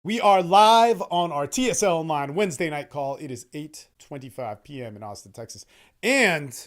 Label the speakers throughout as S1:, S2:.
S1: We are live on our TSL Online Wednesday night call. It is 8:25 p.m. in Austin, Texas. And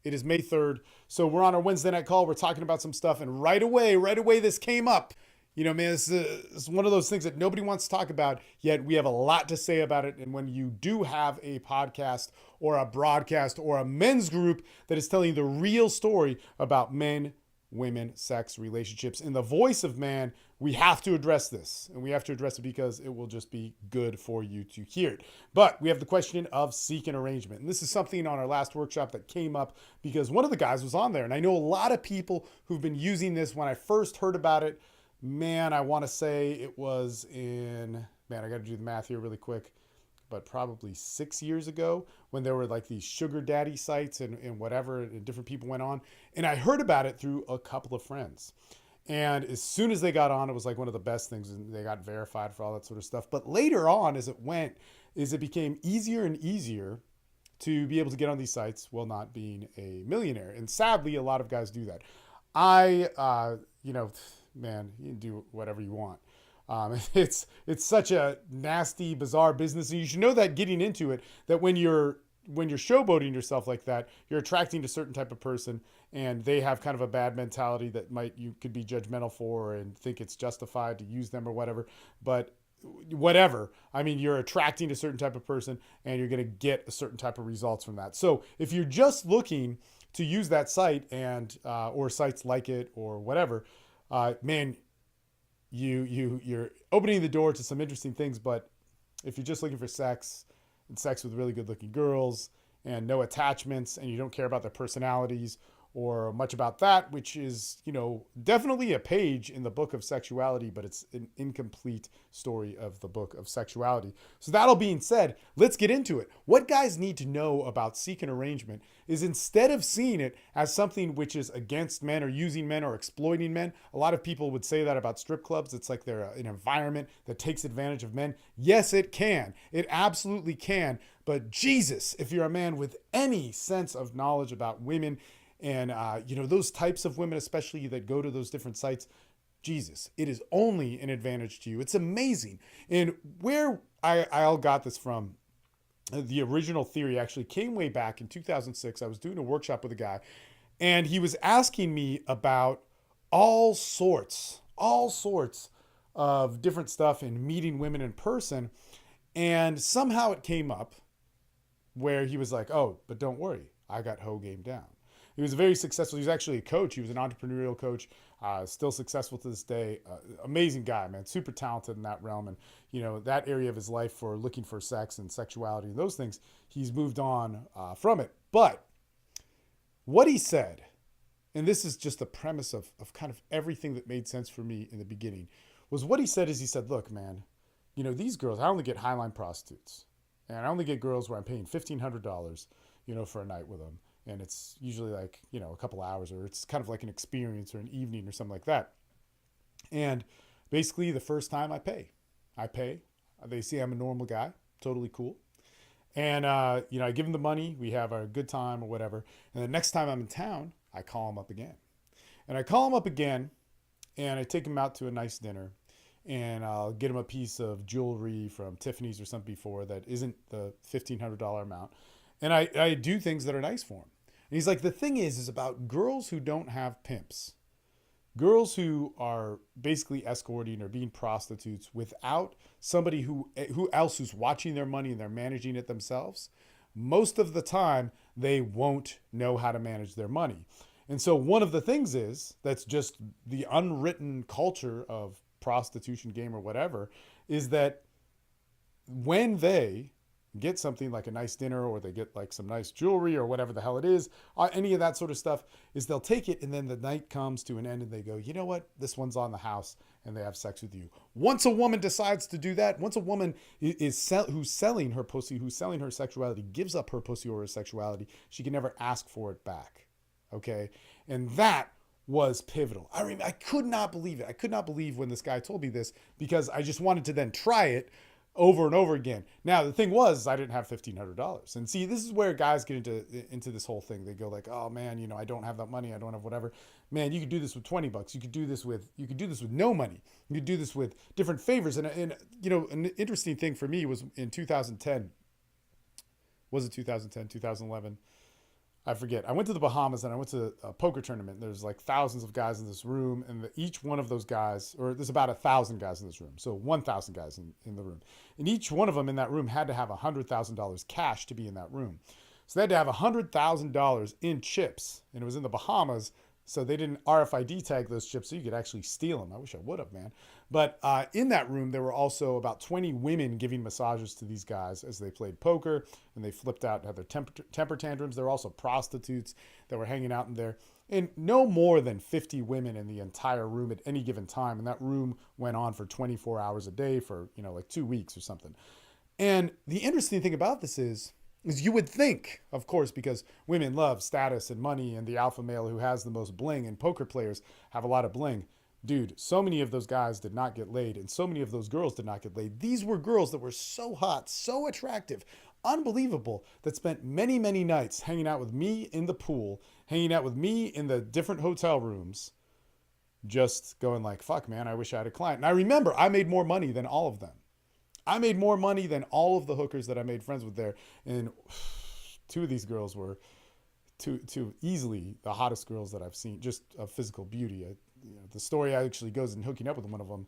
S1: it is May 3rd. So we're on our Wednesday night call. We're talking about some stuff. And right away, this came up. You know, man, this is one of those things that nobody wants to talk about, yet we have a lot to say about it. And when you do have a podcast or a broadcast or a men's group that is telling the real story about men, women, sex, relationships in the voice of man, we have to address this. And we have to address it because it will just be good for you to hear it. But we have the question of seek an arrangement. And this is something on our last workshop that came up because one of the guys was on there. And I know a lot of people who've been using this. When I first heard about it, man, I want to say it was in, man, I got to do the math here really quick, but probably 6 years ago when there were like these sugar daddy sites and whatever, and different people went on. And I heard about it through a couple of friends. And as soon as they got on, it was like one of the best things, and they got verified for all that sort of stuff. But later on, as it went, is it became easier and easier to be able to get on these sites while not being a millionaire. And sadly, a lot of guys do that. Man, you can do whatever you want. It's such a nasty, bizarre business. And you should know that getting into it, that when you're showboating yourself like that, you're attracting a certain type of person, and they have kind of a bad mentality that you could be judgmental for and think it's justified to use them or whatever. But whatever, I mean, you're attracting a certain type of person, and you're going to get a certain type of results from that. So if you're just looking to use that site and or sites like it or whatever, man, you're opening the door to some interesting things. But if you're just looking for sex and sex with really good looking girls and no attachments, and you don't care about their personalities or much about that, which is, definitely a page in the book of sexuality, but it's an incomplete story of the book of sexuality. So that all being said, let's get into it. What guys need to know about seek an arrangement is, instead of seeing it as something which is against men or using men or exploiting men, a lot of people would say that about strip clubs. It's like they're an environment that takes advantage of men. Yes, it can. It absolutely can. But Jesus, if you're a man with any sense of knowledge about women, and, those types of women, especially that go to those different sites, Jesus, it is only an advantage to you. It's amazing. And where I all got this from, the original theory actually came way back in 2006. I was doing a workshop with a guy, and he was asking me about all sorts of different stuff in meeting women in person. And somehow it came up where he was like, oh, but don't worry, I got hoe game down. He was very successful. He was actually a coach. He was an entrepreneurial coach, still successful to this day. Amazing guy, man. Super talented in that realm. And, that area of his life for looking for sex and sexuality and those things, he's moved on from it. But what he said, and this is just the premise of kind of everything that made sense for me in the beginning, was what he said is, he said, look, man, these girls, I only get highline prostitutes. And I only get girls where I'm paying $1,500, for a night with them. And it's usually like, a couple hours, or it's kind of like an experience or an evening or something like that. And basically the first time I pay, they see I'm a normal guy, totally cool. And, I give them the money, we have a good time or whatever. And the next time I'm in town, I call them up again. And I call them up again, and I take them out to a nice dinner, and I'll get them a piece of jewelry from Tiffany's or something before that isn't the $1,500 amount. And I do things that are nice for him. And he's like, the thing is about girls who don't have pimps, girls who are basically escorting or being prostitutes without somebody who else who's watching their money and they're managing it themselves. Most of the time, they won't know how to manage their money. And so one of the things is, that's just the unwritten culture of prostitution game or whatever, is that when they get something like a nice dinner, or they get like some nice jewelry or whatever the hell it is, any of that sort of stuff, is they'll take it, and then the night comes to an end and they go, you know what, this one's on the house, and they have sex with you. Once a woman decides to do that, once a woman who's selling her pussy, who's selling her sexuality, gives up her pussy or her sexuality, she can never ask for it back. Okay. And that was pivotal. I could not believe it. I could not believe when this guy told me this, because I just wanted to then try it. over and over again. Now the thing was, I didn't have $1,500, and see, this is where guys get into this whole thing. They go like, "Oh man, I don't have that money. I don't have whatever." Man, you could do this with 20 bucks. You could do this with no money. You could do this with different favors. And an interesting thing for me was in 2010. Was it 2010, 2011? I forget. I went to the Bahamas and I went to a poker tournament. There's like thousands of guys in this room, and each one of those guys, or there's about 1,000 guys in this room, so 1,000 guys in the room, and each one of them in that room had to have $100,000 cash to be in that room. So they had to have $100,000 in chips, and it was in the Bahamas. So they didn't RFID tag those chips, so you could actually steal them. I wish I would have, man. But in that room, there were also about 20 women giving massages to these guys as they played poker, and they flipped out and had their temper tantrums. There were also prostitutes that were hanging out in there. And no more than 50 women in the entire room at any given time. And that room went on for 24 hours a day for, like 2 weeks or something. And the interesting thing about this is you would think, of course, because women love status and money, and the alpha male who has the most bling, and poker players have a lot of bling. Dude, so many of those guys did not get laid, and so many of those girls did not get laid. These were girls that were so hot, so attractive, unbelievable, that spent many, many nights hanging out with me in the pool, hanging out with me in the different hotel rooms, just going like, fuck, man, I wish I had a client. And I remember I made more money than all of them. I made more money than all of the hookers that I made friends with there. And two of these girls were two easily the hottest girls that I've seen, just of physical beauty. The story actually goes in hooking up with one of them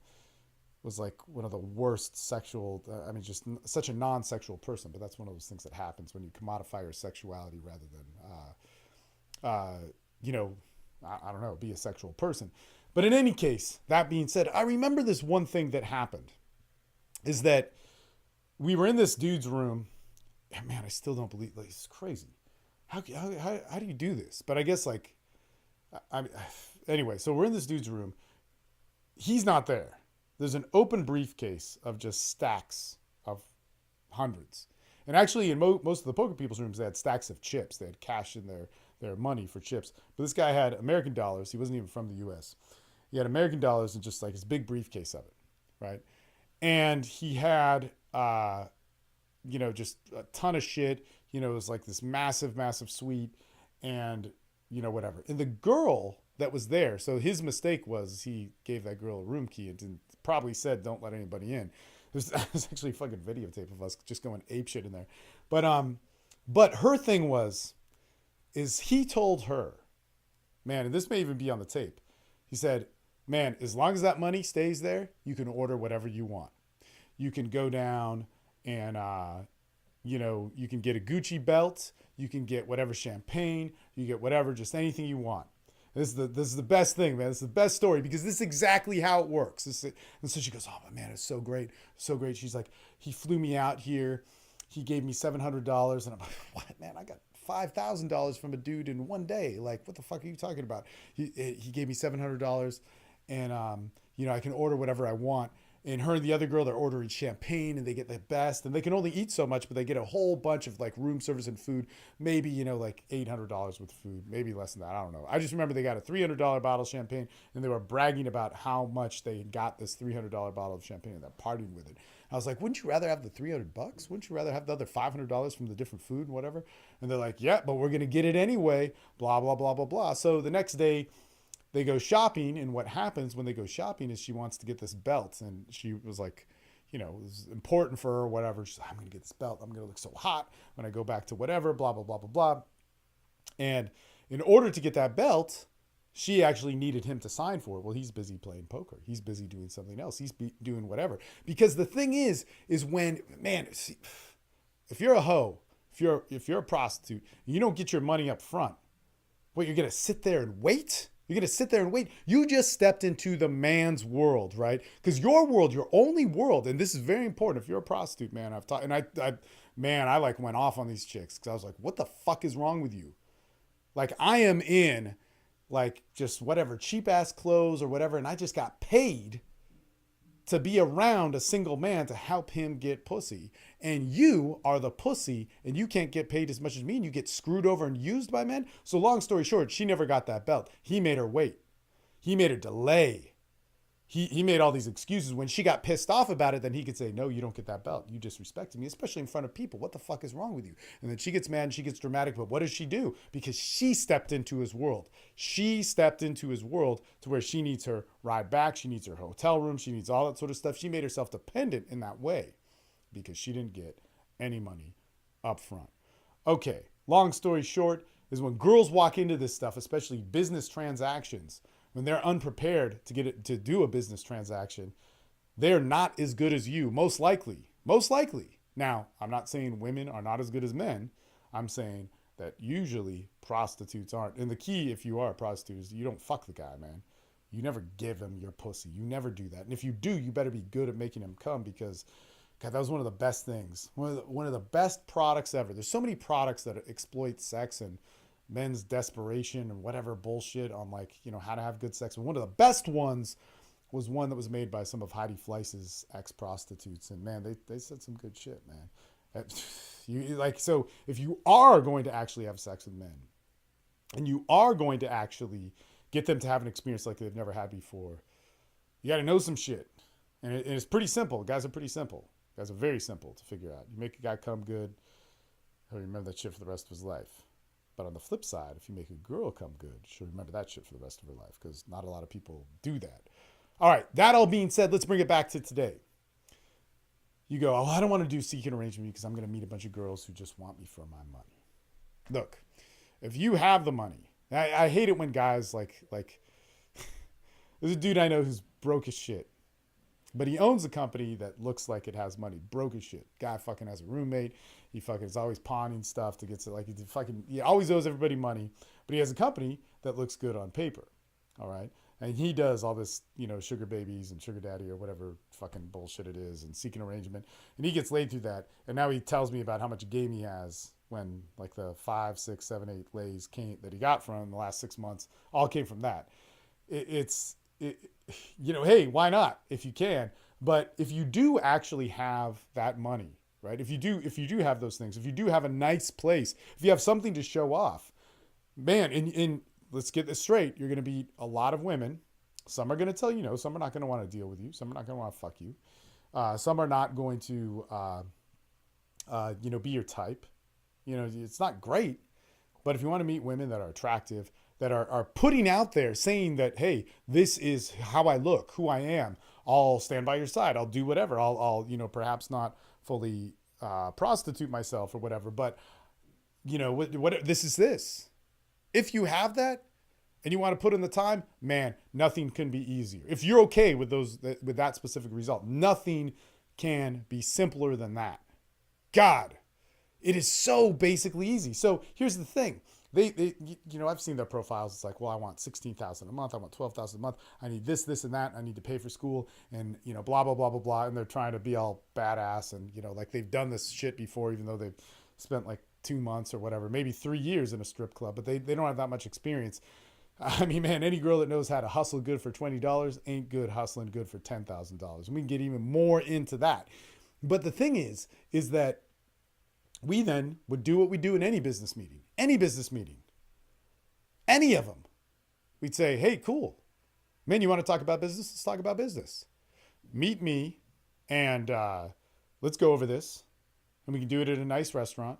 S1: was like one of the worst sexual, just such a non-sexual person. But that's one of those things that happens when you commodify your sexuality rather than, I don't know, be a sexual person. But in any case, that being said, I remember this one thing that happened. Is that we were in this dude's room, and man, I still don't believe, like, it's crazy. How do you do this? But I guess anyway, so we're in this dude's room. He's not there. There's an open briefcase of just stacks of hundreds. And actually in most of the poker people's rooms, they had stacks of chips. They had cash in their money for chips. But this guy had American dollars. He wasn't even from the US. He had American dollars and just like his big briefcase of it, right? And he had, just a ton of shit. It was like this massive, massive suite and, whatever. And the girl that was there, so his mistake was he gave that girl a room key and probably said, don't let anybody in. There's actually a fucking videotape of us just going ape shit in there. But her thing is he told her, man, and this may even be on the tape. He said, man, as long as that money stays there, you can order whatever you want. You can go down and, you can get a Gucci belt. You can get whatever champagne. You get whatever, just anything you want. This is the best thing, man. This is the best story because this is exactly how it works. And so she goes, oh, man, it's so great. So great. She's like, he flew me out here. He gave me $700. And I'm like, what, man? I got $5,000 from a dude in one day. Like, what the fuck are you talking about? He gave me $700 and, I can order whatever I want. And her and the other girl, they're ordering champagne and they get the best. And they can only eat so much, but they get a whole bunch of like room service and food. Maybe, like $800 with food. Maybe less than that. I don't know. I just remember they got a $300 bottle of champagne and they were bragging about how much they got this $300 bottle of champagne and they're partying with it. I was like, wouldn't you rather have the $300? Wouldn't you rather have the other $500 from the different food and whatever? And they're like, yeah, but we're going to get it anyway. Blah, blah, blah, blah, blah. So the next day, they go shopping, and what happens when they go shopping is she wants to get this belt, and she was like, it was important for her or whatever. She's like, I'm going to get this belt. I'm going to look so hot when I go back to whatever, blah, blah, blah, blah, blah. And in order to get that belt, she actually needed him to sign for it. Well, he's busy playing poker. He's busy doing something else. He's doing whatever. Because the thing is when, man, see, if you're a hoe, if you're a prostitute, and you don't get your money up front, what, you're going to sit there and wait? You're going to sit there and wait. You just stepped into the man's world, right? Because your world, your only world, and this is very important. If you're a prostitute, man, I like went off on these chicks because I was like, what the fuck is wrong with you? Like, I am in like just whatever cheap ass clothes or whatever. And I just got paid to be around a single man to help him get pussy. And you are the pussy and you can't get paid as much as me and you get screwed over and used by men. So long story short, she never got that belt. He made her wait. He made her delay. he made all these excuses. When she got pissed off about it, then he could say, no, you don't get that belt. You disrespected me, especially in front of people. What the fuck is wrong with you? And then she gets mad and she gets dramatic. But what does she do? Because she stepped into his world. She stepped into his world to where she needs her ride back. She needs her hotel room. She needs all that sort of stuff. She made herself dependent in that way because she didn't get any money up front. Okay, long story short is when girls walk into this stuff, especially business transactions, when they're unprepared to get it to do a business transaction, they're not as good as you, most likely. Most likely. Now, I'm not saying women are not as good as men. I'm saying that usually prostitutes aren't. And the key, if you are a prostitute, is you don't fuck the guy, man. You never give him your pussy. You never do that. And if you do, you better be good at making him come because, God, that was one of the best things. One of the best products ever. There's so many products that exploit sex and men's desperation and whatever bullshit on, like, you know, how to have good sex. And one of the best ones was one that was made by some of Heidi Fleiss's ex-prostitutes. And man, they said some good shit, man. So if you are going to actually have sex with men and you are going to actually get them to have an experience like they've never had before, you got to know some shit. And it's pretty simple. Guys are pretty simple. Guys are very simple to figure out. You make a guy come good, he'll remember that shit for the rest of his life. But on the flip side, if you make a girl come good, she'll remember that shit for the rest of her life because not a lot of people do that. All right, that all being said, let's bring it back to today. You go, oh, I don't want to do seeking arrangement because I'm going to meet a bunch of girls who just want me for my money. Look, if you have the money, I hate it when guys like there's a dude I know who's broke as shit. But he owns a company that looks like it has money. Broke as shit. Guy fucking has a roommate. He fucking is always pawning stuff to get to, like, he always owes everybody money. But he has a company that looks good on paper. All right. And he does all this, you know, sugar babies and sugar daddy or whatever fucking bullshit it is and seeking arrangement. And he gets laid through that. And now he tells me about how much game he has when, like, the 5, 6, 7, 8 lays that he got from him in the last 6 months all came from that. You know, hey, why not if you can? But if you do actually have that money, right? If you do have those things, if you do have a nice place, if you have something to show off, man, and let's get this straight, you're going to meet a lot of women. Some are going to tell you no. Some are not going to want to deal with you. Some are not going to want to fuck you. Some are not going to, you know, be your type. You know, it's not great. But if you want to meet women that are attractive, that are putting out there saying that, hey, this is how I look, who I am. I'll stand by your side. I'll do whatever. I'll you know, perhaps not fully prostitute myself or whatever. But, you know, what this is this. If you have that and you want to put in the time, man, nothing can be easier. If you're okay with with that specific result, nothing can be simpler than that. God, it is so basically easy. So here's the thing. They, you know, I've seen their profiles. It's like, well, I want $16,000 a month. I want $12,000 a month. I need this, and that. I need to pay for school and, you know, blah, blah, blah, blah, blah. And they're trying to be all badass and, you know, like they've done this shit before, even though they've spent like 2 months or whatever, maybe 3 years in a strip club, but they don't have that much experience. I mean, man, any girl that knows how to hustle good for $20 ain't good hustling good for $10,000. And we can get even more into that. But the thing is that we then would do what we do in any business meeting, any of them. We'd say, hey, cool. Man, you want to talk about business? Let's talk about business. Meet me and let's go over this. And we can do it at a nice restaurant.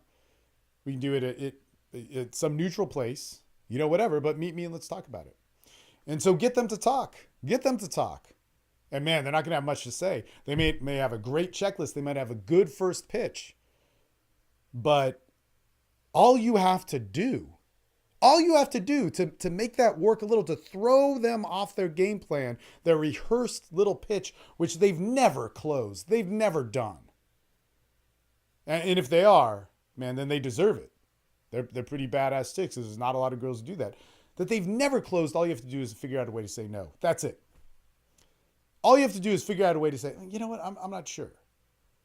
S1: We can do it at some neutral place, you know, whatever, but meet me and let's talk about it. And so get them to talk. And man, they're not going to have much to say. They may have a great checklist. They might have a good first pitch. But all you have to do to make that work a little, to throw them off their game plan, their rehearsed little pitch, which they've never closed, they've never done. And if they are, man, then they deserve it. They're pretty badass chicks. There's not a lot of girls who do that. That they've never closed, all you have to do is figure out a way to say no. That's it. All you have to do is figure out a way to say, you know what, I'm not sure.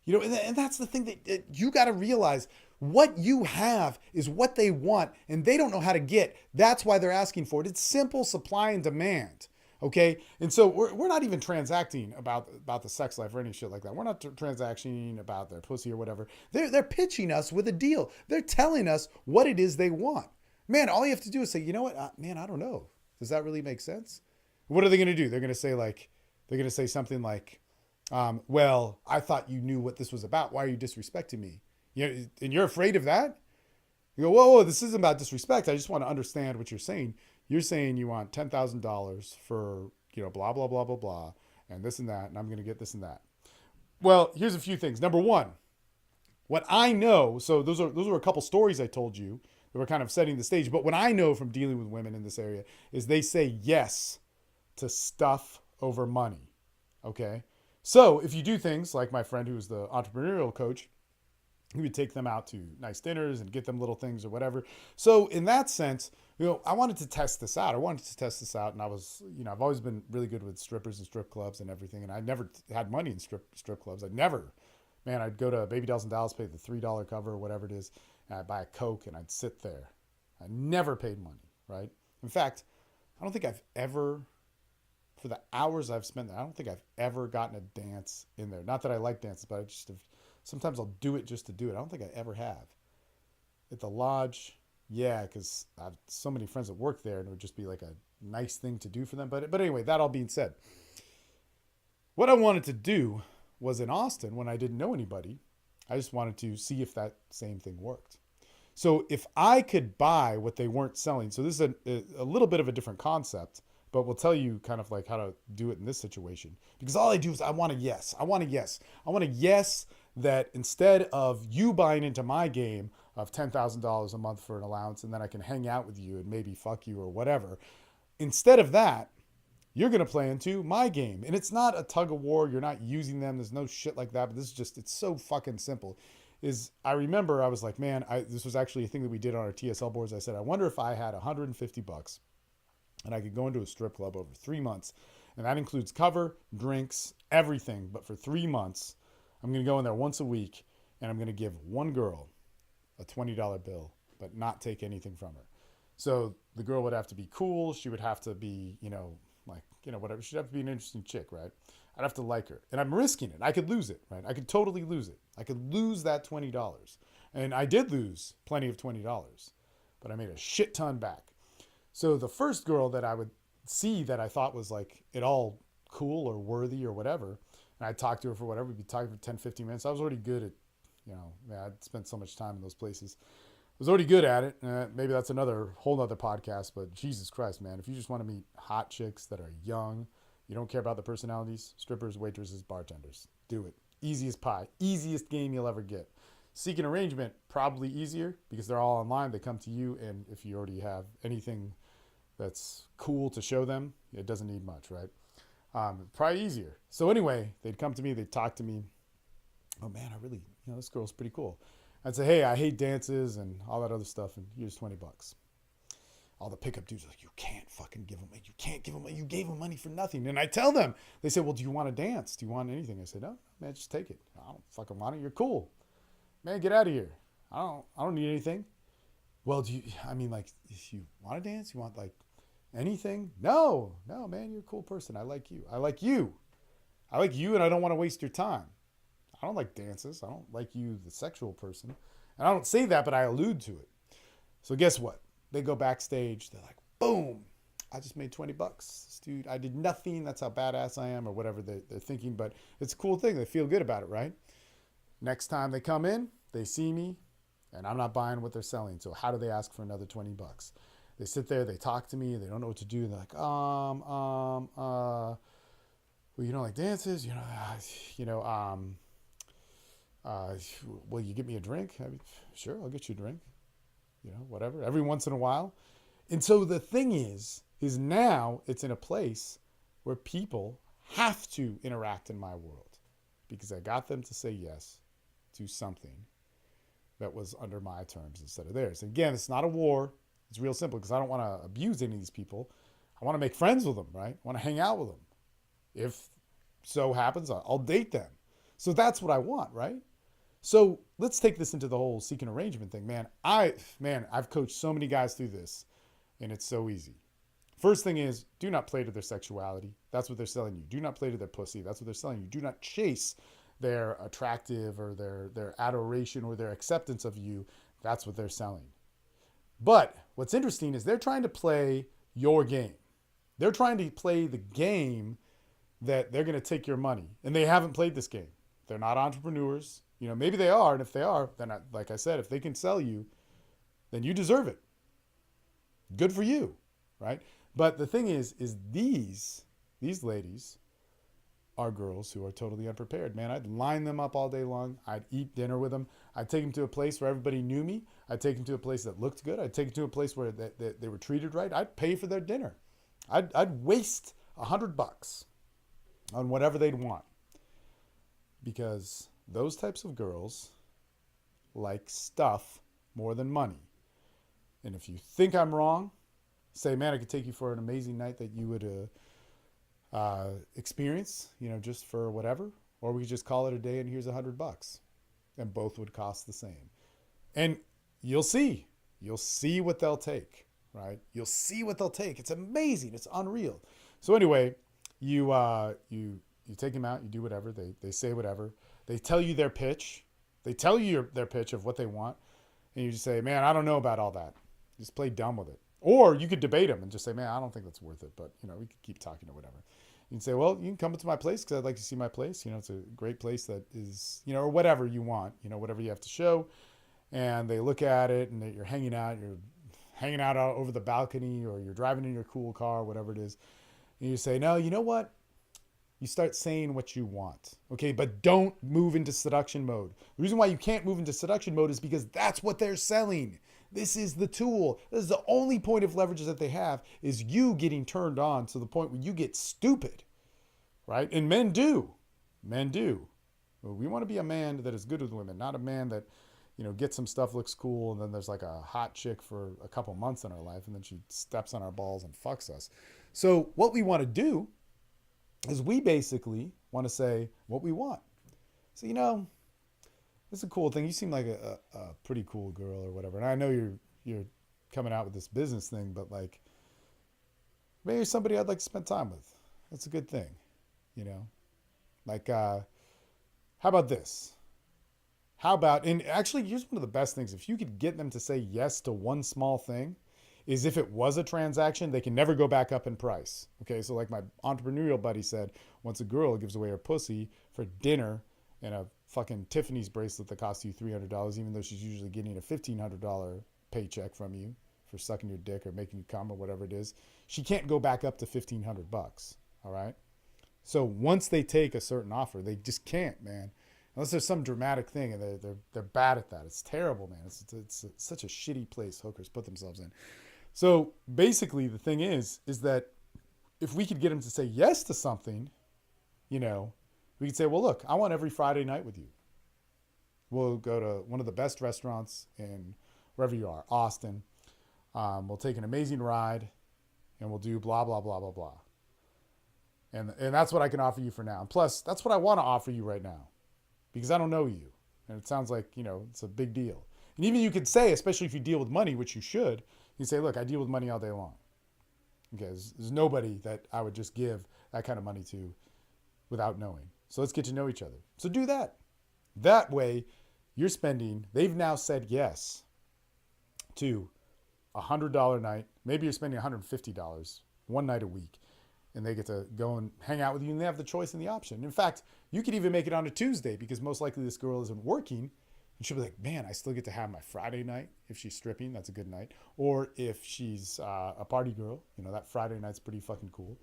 S1: You know, and that's the thing that you got to realize. What you have is what they want, and they don't know how to get. That's why they're asking for it. It's simple supply and demand, okay? And so we're not even transacting about the sex life or any shit like that. We're not transacting about their pussy or whatever. They're pitching us with a deal. They're telling us what it is they want. Man, all you have to do is say, you know what? Man, I don't know. Does that really make sense? What are they going to do? They're going to say like, They're going to say something like, well, I thought you knew what this was about. Why are you disrespecting me? And you're afraid of that? You go, whoa, this isn't about disrespect. I just want to understand what you're saying. You're saying you want $10,000 for, blah, blah, blah, blah, blah, and this and that, and I'm going to get this and that. Well, here's a few things. Number one, what I know, so those are a couple stories I told you that were kind of setting the stage. But what I know from dealing with women in this area is they say yes to stuff over money. Okay. So if you do things like my friend who was the entrepreneurial coach, he would take them out to nice dinners and get them little things or whatever. So in that sense, I wanted to test this out. And I was, I've always been really good with strippers and strip clubs and everything. And I never had money in strip clubs. I'd go to Baby Dolls in Dallas, pay the $3 cover or whatever it is, and I'd buy a Coke and I'd sit there. I never paid money, right? In fact, I don't think I've ever, for the hours I've spent there, I don't think I've ever gotten a dance in there. Not that I like dances, but I just have, sometimes I'll do it just to do it. I don't think I ever have. At the lodge, yeah, because I have so many friends that work there and it would just be like a nice thing to do for them. But anyway, that all being said, what I wanted to do was in Austin when I didn't know anybody. I just wanted to see if that same thing worked. So if I could buy what they weren't selling, so this is a little bit of a different concept, but we'll tell you kind of like how to do it in this situation. Because all I do is I want a yes. I want a yes that instead of you buying into my game of $10,000 a month for an allowance and then I can hang out with you and maybe fuck you or whatever, instead of that, you're going to play into my game. And it's not a tug of war. You're not using them. There's no shit like that. But this is just, it's so fucking simple. I remember I was like, man, this was actually a thing that we did on our TSL boards. I said, I wonder if I had $150 and I could go into a strip club over 3 months. And that includes cover, drinks, everything. But for 3 months, I'm going to go in there once a week and I'm going to give one girl a $20 bill, but not take anything from her. So the girl would have to be cool. She would have to be, whatever. She'd have to be an interesting chick, right? I'd have to like her. And I'm risking it. I could lose it, right? I could totally lose it. I could lose that $20. And I did lose plenty of $20, but I made a shit ton back. So the first girl that I would see that I thought was like at all cool or worthy or whatever, and I'd talk to her for whatever, we'd be talking for 10, 15 minutes. I was already good at, I'd spent so much time in those places. I was already good at it. Maybe that's another whole nother podcast, but Jesus Christ, man. If you just want to meet hot chicks that are young, you don't care about the personalities, strippers, waitresses, bartenders, do it. Easiest pie, easiest game you'll ever get. Seeking arrangement, probably easier because they're all online. They come to you, and if you already have anything that's cool to show them, it doesn't need much, right? Probably easier. So anyway, they'd come to me, they'd talk to me. Oh man, this girl's pretty cool. I'd say, hey, I hate dances and all that other stuff, and here's $20. All the pickup dudes are like, you can't fucking give them, you can't give them, you gave them money for nothing. And I tell them, they say, well, do you want to dance? Do you want anything? I say, no, man, just take it. I don't fucking want it. You're cool. Man, get out of here. I don't need anything. Well, if you want to dance, you want like anything? No, man, you're a cool person. I like you. And I don't want to waste your time. I don't like dances. I don't like you, the sexual person. And I don't say that, but I allude to it. So guess what? They go backstage. They're like, boom, I just made $20. Dude, I did nothing. That's how badass I am or whatever they're thinking. But it's a cool thing. They feel good about it, right? Next time they come in, they see me, and I'm not buying what they're selling. So how do they ask for another $20? They sit there. They talk to me. They don't know what to do. They're like, well, you don't like dances? Will you get me a drink? Sure, I'll get you a drink. Whatever, every once in a while. And so the thing is now it's in a place where people have to interact in my world because I got them to say yes to something that was under my terms instead of theirs. And again, it's not a war. It's real simple because I don't want to abuse any of these people. I want to make friends with them, right? I want to hang out with them. If so happens, I'll date them. So that's what I want, right? So let's take this into the whole seeking arrangement thing, man. I've coached so many guys through this, and it's so easy. First thing is, do not play to their sexuality. That's what they're selling you. Do not play to their pussy. That's what they're selling you. Do not chase their attractive or their adoration or their acceptance of you. That's what they're selling. But what's interesting is they're trying to play your game. They're trying to play the game that they're going to take your money, and they haven't played this game. They're not entrepreneurs. Maybe they are, and if they are, then like I said, if they can sell you, then you deserve it. Good for you, right? But the thing is these ladies are girls who are totally unprepared. Man, I'd line them up all day long. I'd eat dinner with them. I'd take them to a place where everybody knew me. I'd take them to a place that looked good. I'd take them to a place where they were treated right. I'd pay for their dinner. I'd waste $100 on whatever they'd want, because those types of girls like stuff more than money. And if you think I'm wrong, say, man, I could take you for an amazing night that you would experience, just for whatever, or we could just call it a day and here's $100, and both would cost the same. And you'll see what they'll take, right? You'll see what they'll take. It's amazing. It's unreal. So anyway, you take them out, you do whatever, they say whatever, they tell you their pitch, their pitch of what they want, and you just say, man, I don't know about all that. Just play dumb with it. Or you could debate them and just say, man, I don't think that's worth it, but we could keep talking or whatever. You can say, well, you can come to my place because I'd like to see my place. It's a great place that is, or whatever you want, whatever you have to show. And they look at it, and you're hanging out over the balcony, or you're driving in your cool car, whatever it is. And you say, no, you know what? You start saying what you want, okay? But don't move into seduction mode. The reason why you can't move into seduction mode is because that's what they're selling. This is the tool. This is the only point of leverage that they have, is you getting turned on to the point where you get stupid, right? And men do. We want to be a man that is good with women, not a man that, gets some stuff, looks cool, and then there's like a hot chick for a couple months in our life, and then she steps on our balls and fucks us. So what we want to do is we basically want to say what we want. So, it's a cool thing. You seem like a pretty cool girl or whatever. And I know you're coming out with this business thing, but like, maybe you're somebody I'd like to spend time with. That's a good thing, Like, how about this? And actually, here's one of the best things. If you could get them to say yes to one small thing, is if it was a transaction, they can never go back up in price. Okay, so like my entrepreneurial buddy said, once a girl gives away her pussy for dinner and a fucking Tiffany's bracelet that costs you $300, even though she's usually getting a $1,500 paycheck from you for sucking your dick or making you cum or whatever it is, she can't go back up to $1,500. All right. So once they take a certain offer, they just can't, man. Unless there's some dramatic thing, and they're bad at that. It's terrible, man. It's such a shitty place hookers put themselves in. So basically, the thing is that if we could get them to say yes to something, we could say, well, look, I want every Friday night with you. We'll go to one of the best restaurants in wherever you are, Austin. We'll take an amazing ride, and we'll do blah, blah, blah, blah, blah. And that's what I can offer you for now. And plus, that's what I want to offer you right now, because I don't know you. And it sounds like, it's a big deal. And even you could say, especially if you deal with money, which you should, you say, look, I deal with money all day long. Okay, there's nobody that I would just give that kind of money to without knowing. So let's get to know each other. So do that. That way, they've now said yes to $100 night. Maybe you're spending $150 one night a week, and they get to go and hang out with you, and they have the choice and the option. In fact, you could even make it on a Tuesday, because most likely this girl isn't working, and she'll be like, man, I still get to have my Friday night. If she's stripping, that's a good night. Or if she's a party girl, that Friday night's pretty fucking cool.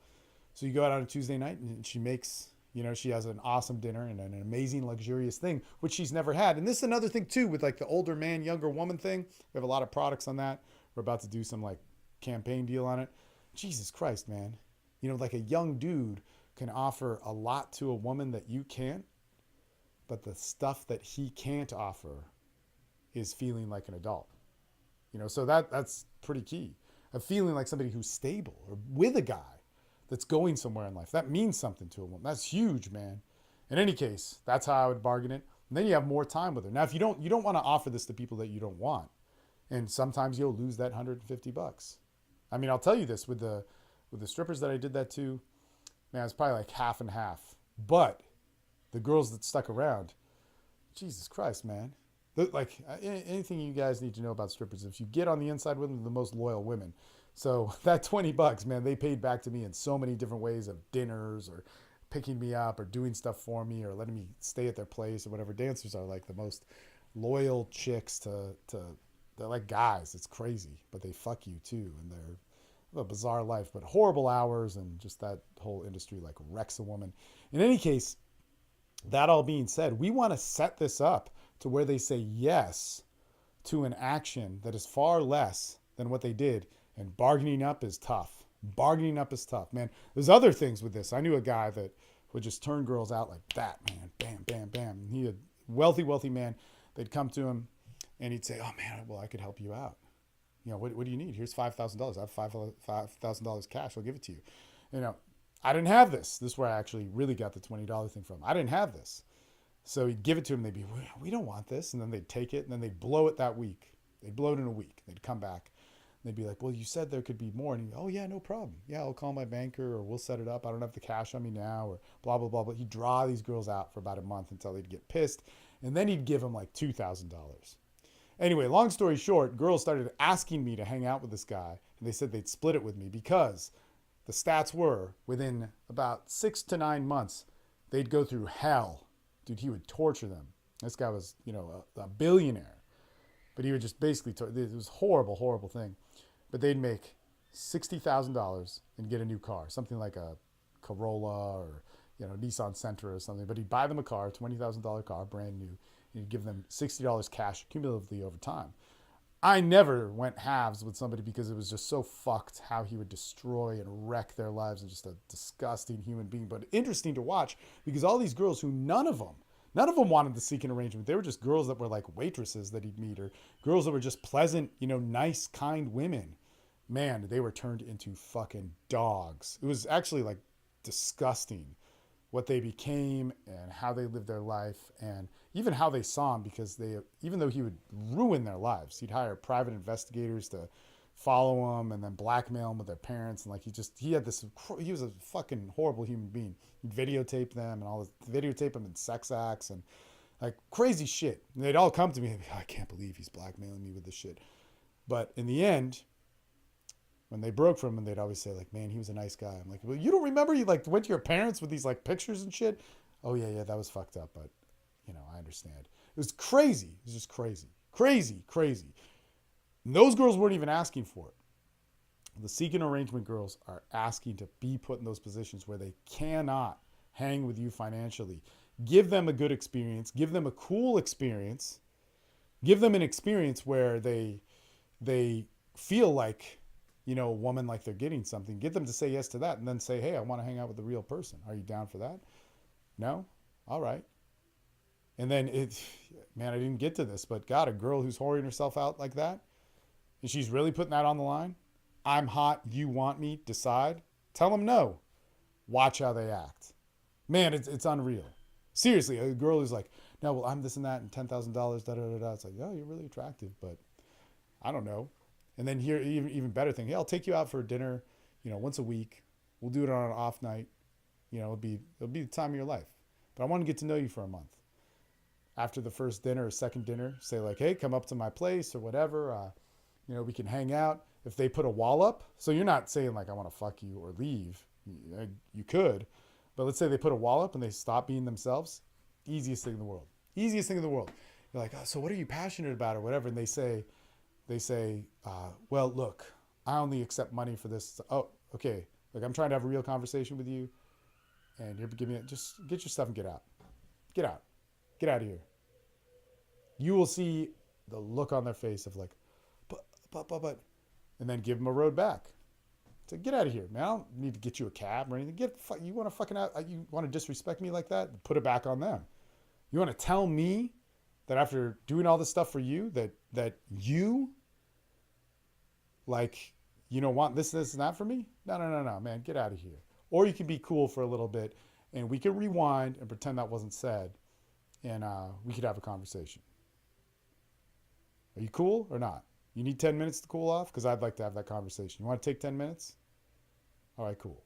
S1: So you go out on a Tuesday night, and she makes, she has an awesome dinner and an amazing, luxurious thing, which she's never had. And this is another thing, too, with like the older man, younger woman thing. We have a lot of products on that. We're about to do some like campaign deal on it. Jesus Christ, man. Like a young dude can offer a lot to a woman that you can't, but the stuff that he can't offer is feeling like an adult. So that's pretty key. Of feeling like somebody who's stable or with a guy that's going somewhere in life. That means something to a woman. That's huge, man. In any case, that's how I would bargain it. And then you have more time with her. Now, if you don't want to offer this to people that you don't want, and sometimes you'll lose that $150. I mean, I'll tell you this, with the strippers that I did that to, man, it's probably like half and half. But the girls that stuck around, Jesus Christ, man. Like, anything you guys need to know about strippers, if you get on the inside with them, they're the most loyal women. So that $20, man, they paid back to me in so many different ways, of dinners or picking me up or doing stuff for me or letting me stay at their place or whatever. Dancers are like the most loyal chicks to they're like guys. It's crazy, but they fuck you too, and they're a bizarre life, but horrible hours, and just that whole industry like wrecks a woman. In any case, that all being said, we want to set this up to where they say yes to an action that is far less than what they did, and bargaining up is tough. Bargaining up is tough, man. There's other things with this. I knew a guy that would just turn girls out like that, man. Bam, bam, bam. And he a wealthy man. They'd come to him and he'd say, oh man, well, I could help you out. You know, what do you need? Here's $5,000. I have $5,000 cash. I'll give it to you. You know, I didn't have this. This is where I actually really got the $20 thing from. I didn't have this. So he'd give it to him. They'd be, we don't want this. And then they'd take it and then they'd blow it that week. They'd blow it in a week. They'd come back. They'd be like, well, you said there could be more. And he'd, oh, yeah, no problem. Yeah, I'll call my banker or we'll set it up. I don't have the cash on me now or blah, blah, blah. But he'd draw these girls out for about a month until they'd get pissed. And then he'd give them like $2,000. Anyway, long story short, girls started asking me to hang out with this guy. And they said they'd split it with me because the stats were within about 6 to 9 months, they'd go through hell. Dude, he would torture them. This guy was, you know, a billionaire. But he would just basically, it was a horrible thing. But they'd make $60,000 and get a new car, something like a Corolla or, you know, Nissan Sentra or something. But he'd buy them a car, $20,000 car, brand new. And he'd give them $60 cash cumulatively over time. I never went halves with somebody because it was just so fucked how he would destroy and wreck their lives and just a disgusting human being. But interesting to watch because all these girls who none of them wanted to seek an arrangement. They were just girls that were like waitresses that he'd meet or girls that were just pleasant, you know, nice, kind women. Man, they were turned into fucking dogs. It was actually like disgusting what they became and how they lived their life and even how they saw him because they, even though he would ruin their lives, he'd hire private investigators to follow them and then blackmail them with their parents. And like, he was a fucking horrible human being. He'd videotape them and all this, videotape them in sex acts and like crazy shit. And they'd all come to me and be, I can't believe he's blackmailing me with this shit. But in the end, when they broke from him, they'd always say like, man, he was a nice guy. I'm like, well, you don't remember you like went to your parents with these like pictures and shit? Oh yeah, that was fucked up. But you know, I understand. It was crazy. It was just crazy. And those girls weren't even asking for it. The seeking arrangement girls are asking to be put in those positions where they cannot hang with you financially. Give them a good experience. Give them a cool experience. Give them an experience where they feel like, you know, a woman like they're getting something. Get them to say yes to that and then say, hey, I want to hang out with a real person. Are you down for that? No? All right. And then man, I didn't get to this, but God, a girl who's whoring herself out like that, and she's really putting that on the line. I'm hot, you want me, decide. Tell them no. Watch how they act. Man, it's unreal. Seriously, a girl who's like, no, well, I'm this and that and $10,000, da-da-da-da. It's like, oh, you're really attractive, but I don't know. And then here, even better thing, hey, I'll take you out for dinner, you know, once a week. We'll do it on an off night. You know, it'll be the time of your life. But I want to get to know you for a month. After the first dinner or second dinner, say like, hey, come up to my place or whatever. You know, we can hang out. If they put a wall up, so you're not saying like, I want to fuck you or leave. You could, but let's say they put a wall up and they stop being themselves. Easiest thing in the world. Easiest thing in the world. You're like, oh, so what are you passionate about or whatever? And they say, well, look, I only accept money for this. Oh, okay. Like I'm trying to have a real conversation with you and you're giving it, just get your stuff and get out. Get out. Get out of here. You will see the look on their face of like, but, and then give them a road back. So get out of here, man. I don't need to get you a cab or anything. You want to fucking out? You want to disrespect me like that? Put it back on them. You want to tell me that after doing all this stuff for you, that you like, you know, want this and that for me? No, man. Get out of here. Or you can be cool for a little bit and we can rewind and pretend that wasn't said and we could have a conversation. Are you cool or not? You need 10 minutes to cool off? Because I'd like to have that conversation. You want to take 10 minutes? All right, cool.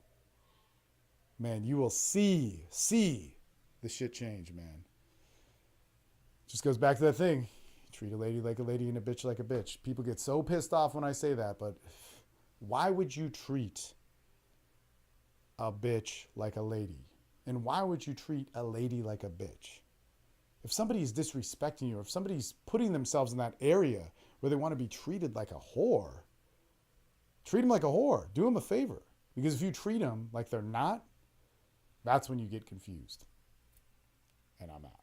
S1: Man, you will see the shit change, man. Just goes back to that thing. Treat a lady like a lady and a bitch like a bitch. People get so pissed off when I say that, but why would you treat a bitch like a lady? And why would you treat a lady like a bitch? If somebody is disrespecting you, or if somebody's putting themselves in that area where they want to be treated like a whore, treat them like a whore. Do them a favor. Because if you treat them like they're not, that's when you get confused. And I'm out.